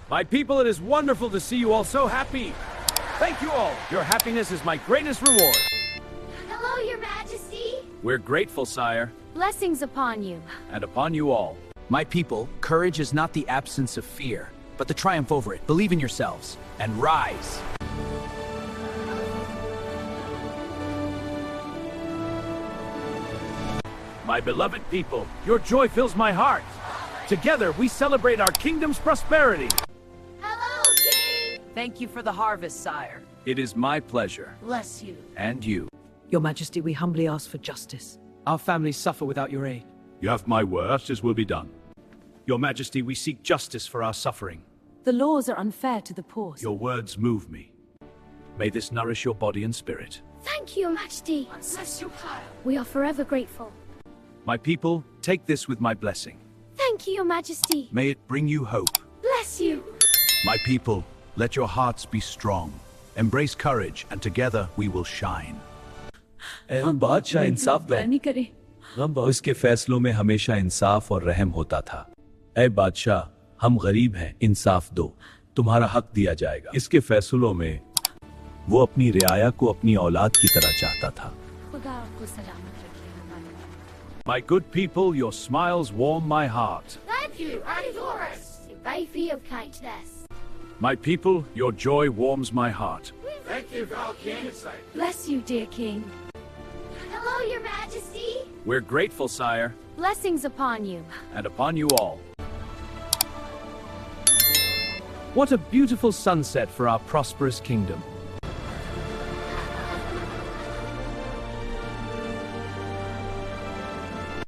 My people, it is wonderful to see you all so happy. Thank you all. Your happiness is my greatest reward. Hello, Your Majesty. We're grateful, sire. Blessings upon you. And upon you all. My people, courage is not the absence of fear, but the triumph over it. Believe in yourselves and rise. My beloved people, your joy fills my heart. Together we celebrate our kingdom's prosperity. Hello, King. Thank you for the harvest, sire. It is my pleasure. Bless you. And you. Your Majesty, we humbly ask for justice. Our families suffer without your aid. You have my word, justice will be done. Your Majesty, we seek justice for our suffering. The laws are unfair to the poor. Your words move me. May this nourish your body and spirit. Thank you, Your Majesty. Bless you, child. We are forever grateful. My people, take this with my blessing. Thank you, Your Majesty. May it bring you hope. Bless you. My people, let your hearts be strong. Embrace courage, and together we will shine. हम बादशाह इंसाफ नहीं करे। उसके फैसलों में हमेशा इंसाफ और रहम होता था। ऐ बादशाह, हम गरीब हैं, इंसाफ दो, तुम्हारा हक दिया जाएगा। इसके फैसलों में वो अपनी रियाया को अपनी औलाद की तरह चाहता था। खुदा आपको सलामत रखे। My good people, your smiles warm my heart. Thank you, and yours. By fee of kindness. My people, your joy warms my heart. Thank you, Val King. Bless you, dear King. Hello, Your Majesty. We're grateful, sire. Blessings upon you. And upon you all. What a beautiful sunset for our prosperous kingdom.